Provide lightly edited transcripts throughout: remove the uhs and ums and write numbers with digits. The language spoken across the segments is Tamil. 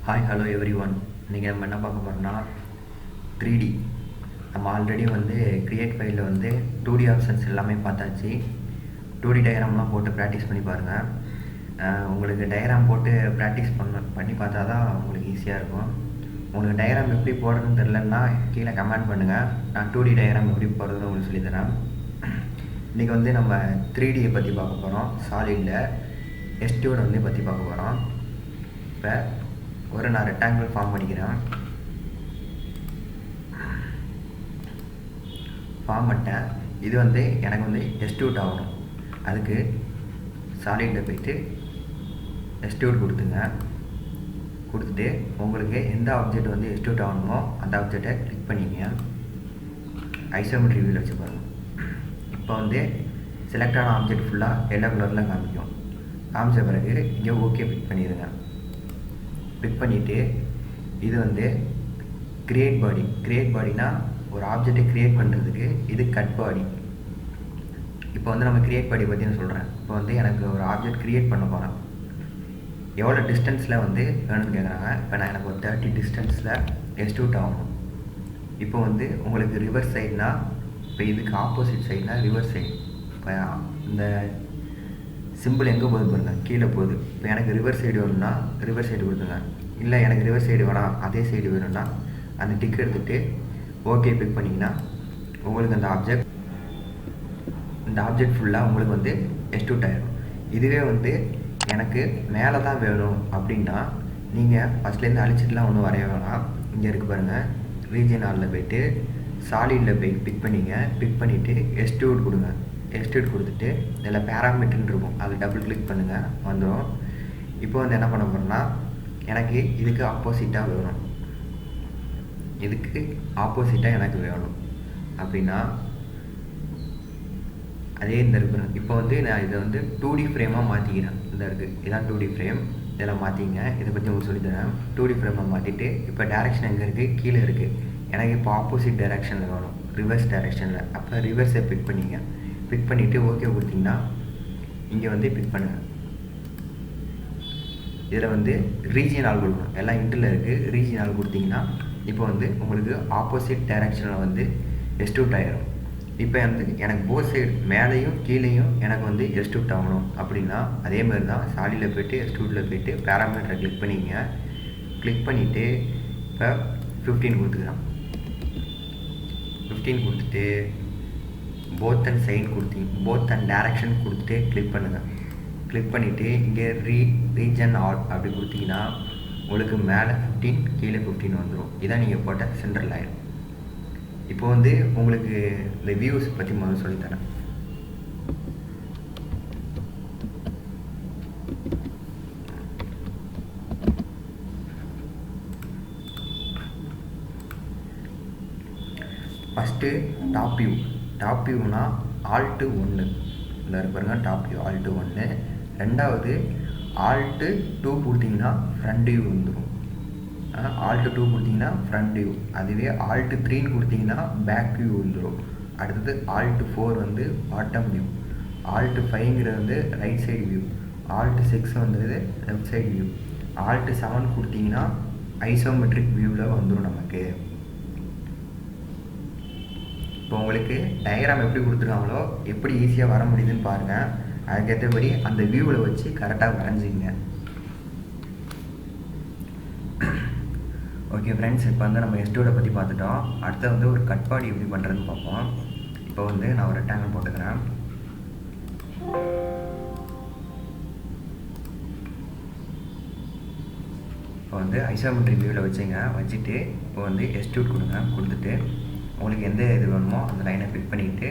Hi hello every one. இன்றைக்கி நம்ம என்ன பார்க்க போகிறோம்னா 3D. நம்ம ஆல்ரெடி க்ரியேட் ஃபைலில் 2D ஆப்ஷன்ஸ் எல்லாமே பார்த்தாச்சு. 2D டயக்ராம்லாம் போட்டு ப்ராக்டிஸ் பண்ணி பாருங்கள். உங்களுக்கு டயக்ராம் போட்டு ப்ராக்டிஸ் பண்ணி பார்த்தா தான் உங்களுக்கு ஈஸியாக இருக்கும். உங்களுக்கு டயக்ராம் எப்படி போடுறதுன்னு தெரிலன்னா கீழே கமெண்ட் பண்ணுங்கள். நான் 2D டயக்ராம் எப்படி போடுறதுன்னு உங்களுக்கு சொல்லித்தரேன். இன்றைக்கி நம்ம 3Dயை பற்றி பார்க்க போகிறோம். சாலிடில் எஸ்டியூடை பற்றி பார்க்க போகிறோம். இப்போ நான் ரெக்டாங்கிள் ஃபார்ம் பண்ணிக்கிறேன். ஃபார்ம் பண்ணிட்டேன். இது எனக்கு எஸ்டியூட் ஆகணும். அதுக்கு சாலிடில் போய்ட்டு எஸ்டியூட் கொடுத்துங்க. கொடுத்துட்டு உங்களுக்கு எந்த ஆப்ஜெக்ட் எஸ்டியூட் ஆகணுமோ அந்த ஆப்ஜெக்டை கிளிக் பண்ணிங்க. ஐசோமெட்ரி வியூவில் வச்சு பாருங்கள். இப்போ செலக்டான ஆப்ஜெக்ட் ஃபுல்லாக எல்லோ கலரில் காமிக்கும். காமிச்ச பிறகு இங்கே ஓகே பிக் பண்ணிடுங்க. பிக் பண்ணிவிட்டு இது கிரியேட் பாடி. கிரியேட் பாடினா ஒரு ஆப்ஜெக்டை க்ரியேட் பண்ணுறதுக்கு இது கட் பாடி. இப்போ நம்ம கிரியேட் பாடி பற்றி நான் சொல்கிறேன். இப்போ எனக்கு ஒரு ஆப்ஜெக்ட் க்ரியேட் பண்ண போகிறேன். எவ்வளோ டிஸ்டன்ஸில் வேணும்னு கேட்குறாங்க. இப்போ நான் எனக்கு ஒரு 30 டிஸ்டன்ஸில் எஸ்டியூட் ஆகணும். இப்போ உங்களுக்கு ரிவர்ஸ் சைடுனா, இப்போ இதுக்கு ஆப்போசிட் சைடுனா ரிவர்ஸ் சைடு. இப்போ இந்த சிம்பிள் எங்கே போகுது பாருங்கள், கீழே போகுது. இப்போ எனக்கு ரிவர்ஸ் சைடு வேணும்னா ரிவர்ஸ் சைடு கொடுத்துங்க. இல்லை எனக்கு ரிவர்ஸ் சைடு வேணாம், அதே சைடு வேணும்னா அந்த டிக் எடுத்துகிட்டு ஓகே பிக் பண்ணிங்கன்னா உங்களுக்கு அந்த ஆப்ஜெக்ட் ஃபுல்லாக உங்களுக்கு எஸ்டியூட் ஆகிடும். இதுவே எனக்கு மேலே தான் வேணும் அப்படின்னா நீங்கள் ஃபஸ்ட்லேருந்து அழிச்சிட்டுலாம் ஒன்றும் வரைய வேணாம். இங்கே இருக்குது பாருங்கள், ரீஜன் ஆலில் போய்ட்டு சாலிடில் போய் பிக் பண்ணிங்க. பிக் பண்ணிவிட்டு எஸ்டியூட் கொடுங்க. எஸ்டியூட் கொடுத்துட்டு இதில் பேராமீட்டர்னு இருக்கும், அது டபுள் கிளிக் பண்ணுங்கள், வந்துடும். இப்போ என்ன பண்ண போகிறேன்னா எனக்கு இதுக்கு ஆப்போசிட்டாக வேணும். இதுக்கு ஆப்போசிட்டாக எனக்கு வேணும் அப்படின்னா அதே இந்த இருக்கிறேன். இப்போ நான் இதை 2D ஃப்ரேமாக மாற்றிக்கிறேன். இந்த இருக்குது, இதான் 2D ஃப்ரேம். இதெல்லாம் மாற்றிங்க. இதை பற்றி உங்களுக்கு சொல்லித்தரேன். 2D ஃப்ரேமாக மாற்றிட்டு இப்போ டேரெக்ஷன் எங்கே இருக்குது, கீழே இருக்குது. எனக்கு இப்போ ஆப்போசிட் டைரெக்ஷனில் வேணும், ரிவர்ஸ் டைரெக்ஷனில். அப்போ ரிவர்ஸை பிக் பண்ணிங்க. பிக் பண்ணிவிட்டு ஓகே கொடுத்தீங்கன்னா இங்கே பிக் பண்ணுங்கள். இதில் ரீஜியன் ஆல் கொடுக்கணும். எல்லாம் இன்டில் இருக்குது. ரீஜியன் ஆல் கொடுத்தீங்கன்னா இப்போ உங்களுக்கு ஆப்போசிட் டைரெக்ஷனில் எஸ்டியூட் ஆகிடும். இப்போ எனக்கு போத் சைடு மேலேயும் கீழேயும் எனக்கு எஸ்டியூட் ஆகணும் அப்படின்னா அதே மாதிரி தான் சாலிடில் போய்ட்டு எஸ்டியூட்டில் போய்ட்டு பேராமீட்டரை கிளிக் பண்ணிங்க. கிளிக் பண்ணிவிட்டு இப்போ 15 கொடுத்துக்கலாம். 15 கொடுத்துட்டு both and sign both and direction கொடுத்துட்டு கிளிக் பண்ணுங்கள். கிளிக் பண்ணிவிட்டு இங்கே ரீஜன் ஆல் அப்படி கொடுத்தீங்கன்னா உங்களுக்கு மேலே 15 கீழே 15 வந்துடும். இதான் நீங்கள் போட்ட சென்ட்ரல் லைன். இப்போ உங்களுக்கு இந்த வியூஸ் பற்றி முதல்ல சொல்லித்தரேன். First top view. டாப் வியூனா ஆல்ட்டு 1 இந்த பாருங்க, டாப் வியூ ஆல்ட்டு 1. ரெண்டாவது ஆல்ட்டு 2 கொடுத்தீங்கன்னா ஃப்ரண்ட் வியூ வந்துடும். ஆல்ட்டு 2 கொடுத்தீங்கன்னா ஃப்ரண்ட் வியூ. அதுவே ஆல்ட்டு 3 கொடுத்தீங்கன்னா பேக் வியூ வந்துடும். அடுத்தது ஆல்ட்டு 4 பாட்டம் வியூ. ஆல்ட்டு 5ங்கிறது right side view. Alt 6 left side view. Alt 7 கொடுத்தீங்கன்னா ஐசோமெட்ரிக் வியூவில் வந்துடும் நமக்கு. இப்போ உங்களுக்கு டயக்ராம் எப்படி கொடுத்துருக்காங்களோ எப்படி ஈஸியாக வர முடியுதுன்னு பாருங்கள். அதுக்கேற்றபடி அந்த வியூவில் வச்சு கரெக்டாக வரைஞ்சிங்க. ஓகே ஃப்ரெண்ட்ஸ், இப்போ நம்ம எஸ்டியூடை பற்றி பார்த்துட்டோம். அடுத்து ஒரு கட் பாடி எப்படி பண்ணுறதுன்னு பார்ப்போம். இப்போ நான் ஒரு ரெக்டாங்கிள் போட்டுக்கிறேன். இப்போ ஐசோமெட்ரிக் வியூவில் வச்சுங்க. வச்சுட்டு இப்போ எஸ்டியூட் கொடுங்க. கொடுத்துட்டு உங்களுக்கு எந்த இது வேணுமோ அந்த லைனை பிக் பண்ணிவிட்டு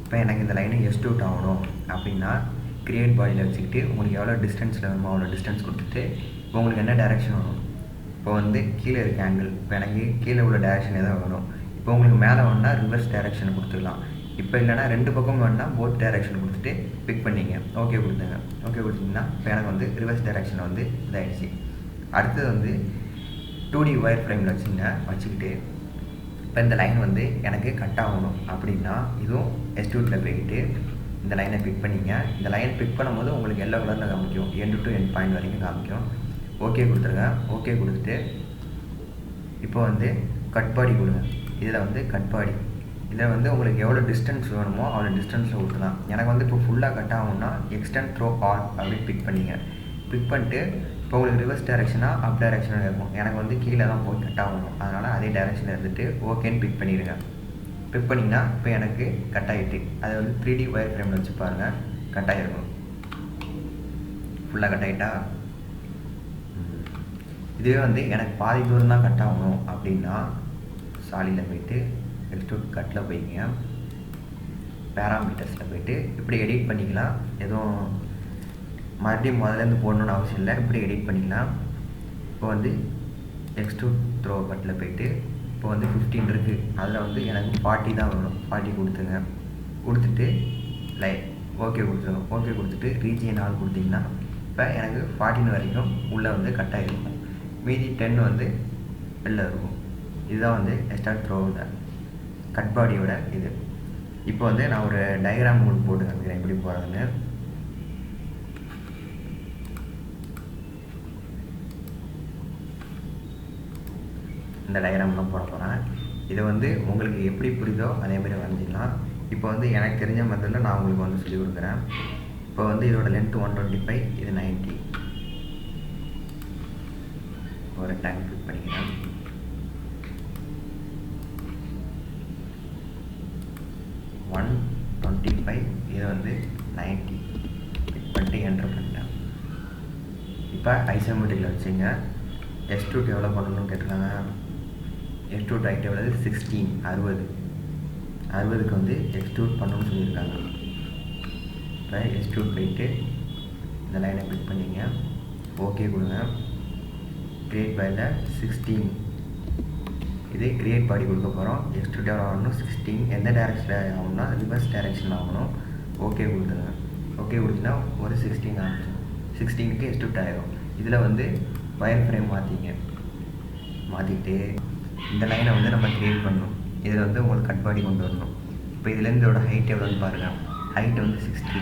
இப்போ எனக்கு இந்த லைனை எஸ்டியூட் ஆகணும் அப்படின்னா கிரியேட் பாடியில் வச்சுக்கிட்டு உங்களுக்கு எவ்வளோ டிஸ்டன்ஸில் வேணுமோ அவ்வளோ டிஸ்டன்ஸ் கொடுத்துட்டு இப்போ உங்களுக்கு என்ன டைரெக்ஷன் வேணும். இப்போ கீழே இருக்க ஆங்கிள், இப்போ எனக்கு கீழே உள்ள டைரெக்ஷன் எதாவது வேணும். இப்போ உங்களுக்கு மேலே வேணுன்னா ரிவர்ஸ் டைரெக்ஷன் கொடுத்துக்கலாம். இப்போ இல்லைனா ரெண்டு பக்கம் வேணுன்னா போத் டைரெக்ஷன் கொடுத்துட்டு பிக் பண்ணிங்க. ஓகே கொடுத்துங்க. ஓகே கொடுத்தீங்கன்னா இப்போ எனக்கு ரிவர்ஸ் டைரெக்ஷன் இதாகிடுச்சு. அடுத்தது 2D ஒயர் ஃப்ரேமில் வச்சுக்கிட்டு இப்போ இந்த லைன் எனக்கு கட் ஆகணும் அப்படின்னா இதுவும் எஸ்டியூட்டில் போய்கிட்டு இந்த லைனை பிக் பண்ணிங்க. இந்த லைன் பிக் பண்ணும்போது உங்களுக்கு எல்லோ கலரில் காமிக்கும், எண்டு டு எண்ட் பாயிண்ட் வரைக்கும் காமிக்கும். ஓகே கொடுத்துருங்க. ஓகே கொடுத்துட்டு இப்போ வந்து கட் பாடி கொடுங்க. இதில் வந்து கட் பாடி இதில் வந்து உங்களுக்கு எவ்வளோ டிஸ்டன்ஸ் வேணுமோ அவ்வளோ டிஸ்டன்ஸில் கொடுக்கலாம். எனக்கு வந்து இப்போ ஃபுல்லாக கட் ஆகும்னா எக்ஸ்டெண்ட் த்ரோ ஆல் அப்படின்னு பிக் பண்ணிங்க. பிக் பண்ணிட்டு இப்போ உங்களுக்கு ரிவர்ஸ் டைரெக்ஷனாக அப் டைரெக்ஷனாக இருக்கும். எனக்கு வந்து கீழே தான் போய் கட் ஆகணும். அதனால் அதே டைரெக்ஷனில் இருந்துட்டு ஓகேன்னு பிக் பண்ணிடுங்க. பிக் பண்ணிங்கன்னா இப்போ எனக்கு கட் ஆகிட்டு அதை வந்து 3D ஒயர் ஃப்ரேமில் வச்சு பாருங்கள், கட் ஆகிருக்கும். ஃபுல்லாக கட் ஆகிட்டா. இதுவே வந்து எனக்கு பாதி தூரம் தான் கட் ஆகணும் அப்படின்னா சாலியில் போய்ட்டு எக்ஸ்ட்ரூட் கட்டில் போய்ங்க, பேராமீட்டர்ஸில் போய்ட்டு இப்படி எடிட் பண்ணிக்கலாம். எதுவும் மறுபடியும் முதலேருந்து போடணுன்னு அவசியம் இல்லை, இப்படி எடிட் பண்ணிக்கலாம். இப்போ வந்து எக்ஸ்ட்ரூட் த்ரோ கட்டில் போய்ட்டு இப்போ வந்து 15 இருக்குது, அதில் வந்து எனக்கு 40 தான் வேணும். 40 கொடுத்துங்க. கொடுத்துட்டு ஓகே கொடுத்துருங்க. ஓகே கொடுத்துட்டு ரீஜியன் ஆல் கொடுத்தீங்கன்னா இப்போ எனக்கு 14 வரைக்கும் உள்ளே வந்து கட் ஆகிருக்கும். மீதி 10 வந்து வெளில இருக்கும். இதுதான் வந்து எக்ஸ்ட்ரா த்ரோவோட கட் பாடியோட இது. இப்போ வந்து நான் ஒரு டயக்ராம் உங்களுக்கு போட்டு காமிக்கிறேன் எப்படி போகிறதுன்னு. இந்த டயக்ராம்லாம் போட போகிறேன். இதை வந்து உங்களுக்கு எப்படி புரியுதோ அதே மாதிரி வரைஞ்சிக்கலாம். இப்போ வந்து எனக்கு தெரிஞ்ச மெத்தடில் நான் உங்களுக்கு வந்து சொல்லிக் கொடுக்குறேன். இப்போ வந்து இதோட லென்த் 125, இது 90. ஒரு டைம் கிளிக் பண்ணிக்கிறேன். இது வந்து 90 கிளிக் பண்ணிட்டு என்டர் பண்ணிட்டேன். இப்போ ஐசோமெட்ரிக்கில் வச்சுங்க. எக்ஸ்ட்ரூட் எவ்வளோ பண்ணணும்னு கேட்டிருக்காங்க. எக்ஸ்ட்ரூட் ஹைட் எவ்வளவு 16, 60க்கு வந்து எக்ஸ்ட்ரூட் பண்ணணும்னு சொல்லியிருக்காங்க. இப்போ எக்ஸ்ட்ரூட் போயிட்டு இந்த லைனை கிளிக் பண்ணிங்க. ஓகே கொடுங்க. கிரியேட் பாடியில் 16, இது கிரியேட் பாடி கொடுக்க போகிறோம். எக்ஸ்ட்ரூட் எவ்வளோ ஆகணும் 16, எந்த டைரெக்ஷனில் ஆகணும்னா ரிவர்ஸ் டைரெக்ஷனில் ஆகணும். ஓகே கொடுத்துருங்க. ஓகே கொடுத்தீங்கன்னா ஒரு 16 ஆகும். 16க்கு எக்ஸ்ட்ரூட் ஆகிடும். இதில் வந்து ஒயர் ஃப்ரேம் மாற்றிட்டு இந்த லைனை வந்து நம்ம கிரியேட் பண்ணணும். இதில் வந்து உங்களுக்கு கட் பாடி கொண்டு வரணும். இப்போ இதுலேருந்து இதோட ஹைட் எவ்வளோன்னு பாருங்கள். ஹைட் வந்து 60.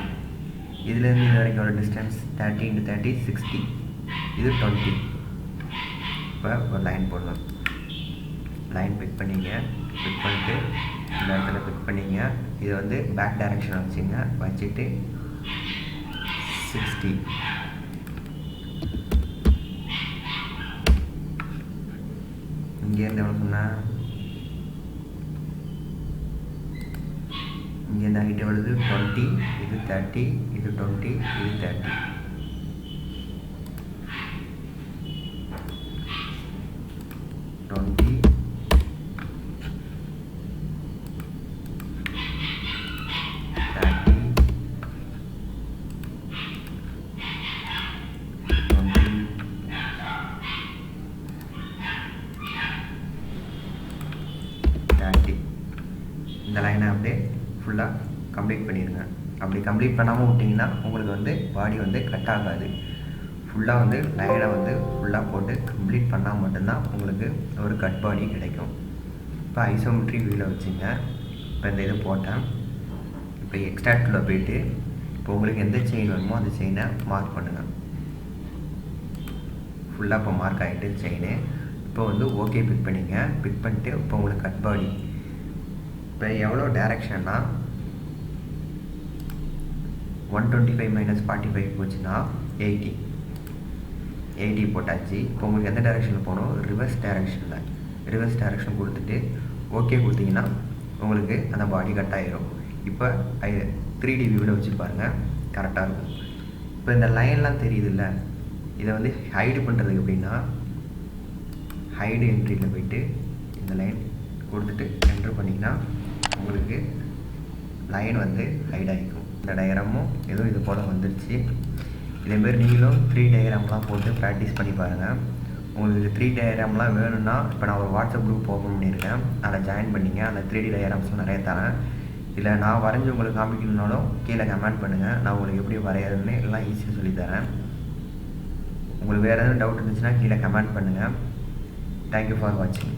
இதுலேருந்து இது வரைக்கும் ஒரு டிஸ்டன்ஸ் 30 × 30 60, இது 20. இப்போ ஒரு லைன் போடணும். லைன் பிக் பண்ணிங்க. பிக் பண்ணிட்டு இந்த இடத்துல பிக் பண்ணிங்க. இது வந்து பேக் டைரெக்ஷன் வச்சுட்டு 60. இங்கேருந்து எவ்வளோ சொன்னால் இங்கேருந்து ஹைட் எவ்வளவு 20, இது 30, இது 20, இது 30. இந்த லைனை அப்படியே ஃபுல்லாக கம்ப்ளீட் பண்ணிடுங்க. அப்படி கம்ப்ளீட் பண்ணாமல் விட்டிங்கன்னா உங்களுக்கு வந்து பாடி வந்து கட் ஆகாது. ஃபுல்லாக வந்து லைனை வந்து ஃபுல்லாக போட்டு கம்ப்ளீட் பண்ணால் மட்டும்தான் உங்களுக்கு ஒரு கட் பாடி கிடைக்கும். இப்போ ஐசோமெட்ரிக் வியூவில் வச்சுங்க. இப்போ இந்த இது போட்டேன். இப்போ எக்ஸ்ட்ராக்டில் போயிட்டு இப்போ உங்களுக்கு எந்த செயின் வேணுமோ அந்த செயினை மார்க் பண்ணுங்கள். ஃபுல்லாக இப்போ மார்க் ஆகிட்டு செயினு. இப்போ வந்து ஓகே பிக் பண்ணிங்க. பிக் பண்ணிட்டு இப்போ உங்களுக்கு கட் பாடி இப்போ எவ்வளோ டைரெக்ஷன்னா 125 - 45 போச்சுன்னா 80 போட்டாச்சு. இப்போ உங்களுக்கு எந்த டைரெக்ஷனில் போகணும், ரிவர்ஸ் டைரெக்ஷன் கொடுத்துட்டு ஓகே கொடுத்தீங்கன்னா உங்களுக்கு அந்த பாடி கட் ஆகிரும். இப்போ 3D வியூவில் வச்சு பாருங்கள், கரெக்டாக இருக்கும். இப்போ இந்த லைன்லாம் தெரியுதுல்ல, இதை வந்து ஹைடு பண்ணுறதுக்கு எப்படின்னா ஹைடு என்ட்ரியில் போயிட்டு இந்த லைன் கொடுத்துட்டு என்ட்ரு பண்ணிங்கன்னா உங்களுக்கு லைன் வந்து ஹைட் ஆகிக்கும். இந்த டயக்ராமும் ஏதோ இது போல் வந்துருச்சு. இதேமாரி நீங்களும் 3 டயக்ராம்லாம் போட்டு ப்ராக்டிஸ் பண்ணி பாருங்கள். உங்களுக்கு 3 டயக்ராம்லாம் வேணும்னா இப்போ நான் ஒரு வாட்ஸ்அப் குரூப் ஓப்பன் பண்ணியிருக்கேன், அதில் ஜாயின் பண்ணிங்க. அந்த 3D டயக்ராம்ஸும் நிறைய தரேன். இல்லை நான் வரைஞ்சி உங்களுக்கு காமிக்கணுன்னாலும் கீழே கமெண்ட் பண்ணுங்கள், நான் உங்களுக்கு எப்படி வரைகிறதுன்னு எல்லாம் ஈஸியாக சொல்லித்தரேன். உங்களுக்கு வேறு எதுவும் டவுட் இருந்துச்சுன்னா கீழே கமெண்ட் பண்ணுங்கள். தேங்க்யூ ஃபார் வாட்சிங்.